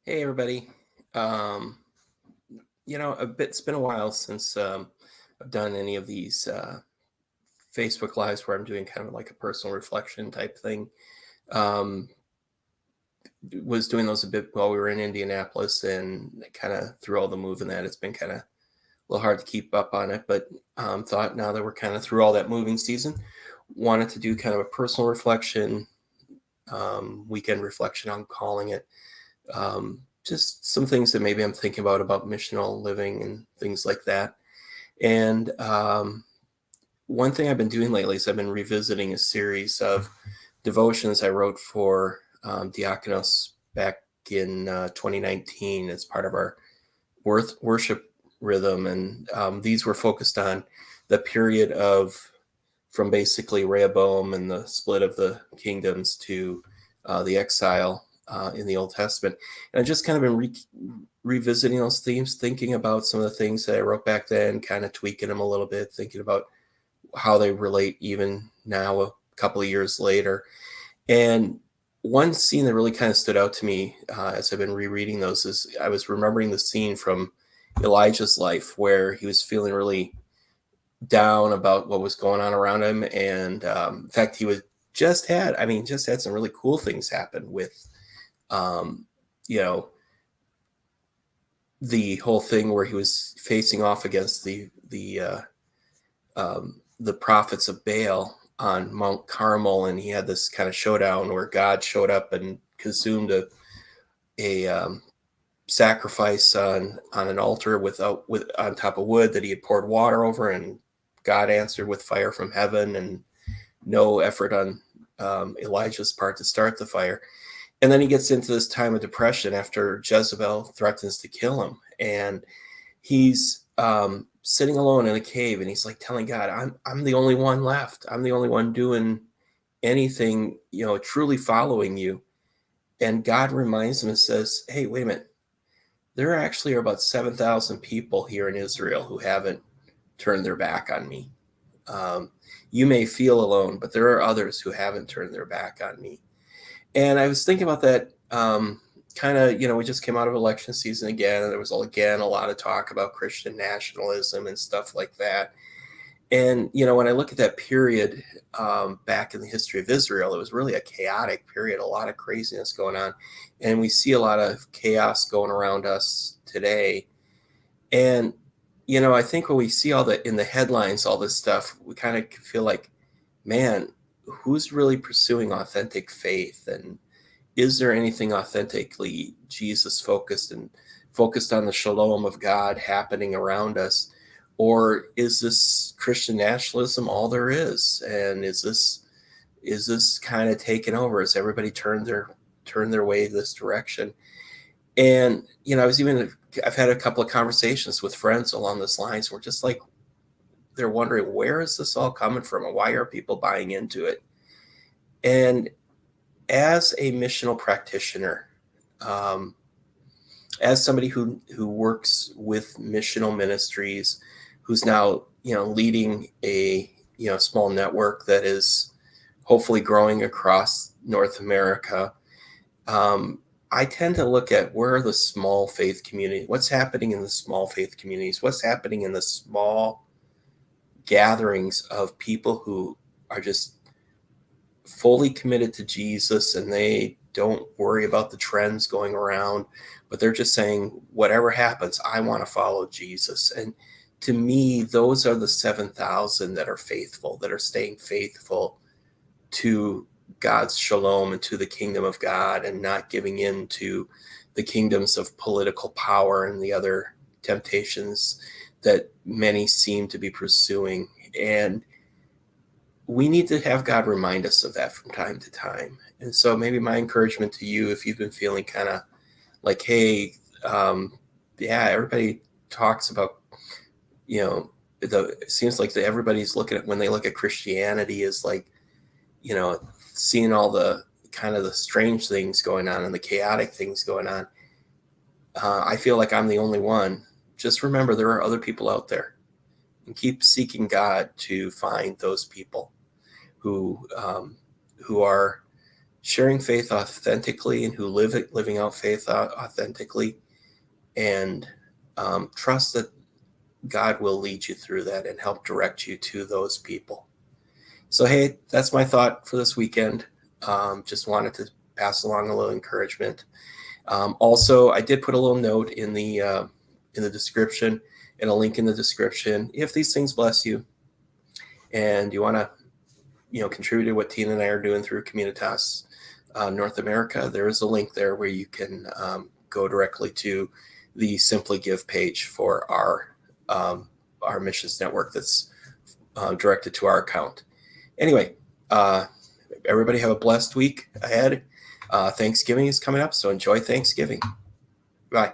Hey everybody. Um, it's been a while since I've done any of these Facebook lives where I'm doing kind of like a personal reflection type thing. Um, was doing those a bit while we were in Indianapolis, and kind of through all the move and that, it's been kind of a little hard to keep up on it. But thought now that we're kind of through all that moving season, wanted to do kind of a personal reflection, weekend reflection, I'm calling it. Just some things that maybe I'm thinking about missional living and things like that. And one thing I've been doing lately is I've been revisiting a series of devotions I wrote for Diakonos back in 2019 as part of our worship rhythm. And these were focused on the period of from basically Rehoboam and the split of the kingdoms to the exile in the Old Testament. And I've just kind of been revisiting those themes, thinking about some of the things that I wrote back then, kind of tweaking them a little bit, thinking about how they relate even now, a couple of years later. And one scene that really kind of stood out to me as I've been rereading those is I was remembering the scene from Elijah's life where he was feeling really down about what was going on around him. And in fact, he was just had some really cool things happen with, um, you know, the whole thing where he was facing off against the prophets of Baal on Mount Carmel, and he had this kind of showdown where God showed up and consumed a sacrifice on an altar with on top of wood that he had poured water over, and God answered with fire from heaven, and no effort on Elijah's part to start the fire. And then he gets into this time of depression after Jezebel threatens to kill him, and he's sitting alone in a cave, and he's like telling God, I'm the only one left. I'm the only one doing anything, truly following you. And God reminds him and says, hey, wait a minute. There actually are about 7,000 people here in Israel who haven't turned their back on me. You may feel alone, but there are others who haven't turned their back on me. And I was thinking about that kind of, we just came out of election season again, and there was again a lot of talk about Christian nationalism and stuff like that. And, when I look at that period back in the history of Israel, it was really a chaotic period, a lot of craziness going on. And we see a lot of chaos going around us today. And, I think when we see all in the headlines, all this stuff, we kind of feel like, man, who's really pursuing authentic faith? And is there anything authentically Jesus focused and focused on the shalom of God happening around us? Or is this Christian nationalism all there is? And is this kind of taken over? Has everybody turned their way this direction? And I've had a couple of conversations with friends along this lines. We're just like, they're wondering, where is this all coming from, and why are people buying into it? And as a missional practitioner, as somebody who works with missional ministries, who's now leading a small network that is hopefully growing across North America, I tend to look at where are the small faith community, what's happening in the small faith communities, what's happening in the small gatherings of people who are just fully committed to Jesus, and they don't worry about the trends going around, but they're just saying, whatever happens, I want to follow Jesus. And to me, those are the 7,000 that are faithful, that are staying faithful to God's shalom and to the kingdom of God, and not giving in to the kingdoms of political power and the other temptations that many seem to be pursuing. And we need to have God remind us of that from time to time. And so maybe my encouragement to you, if you've been feeling kind of like, hey, everybody talks about, it seems like everybody's looking at, when they look at Christianity, is like, seeing all the kind of the strange things going on and the chaotic things going on. I feel like I'm the only one. Just remember, there are other people out there, and keep seeking God to find those people who are sharing faith authentically and who living out faith authentically, and trust that God will lead you through that and help direct you to those people. So, hey, that's my thought for this weekend. Just wanted to pass along a little encouragement. Also, I did put a little note in the description and a link in the description. If these things bless you and you want to, contribute to what Tina and I are doing through Communitas North America, there is a link there where you can go directly to the Simply Give page for our missions network that's directed to our account. Anyway, everybody have a blessed week ahead. Thanksgiving is coming up, so enjoy Thanksgiving. Bye.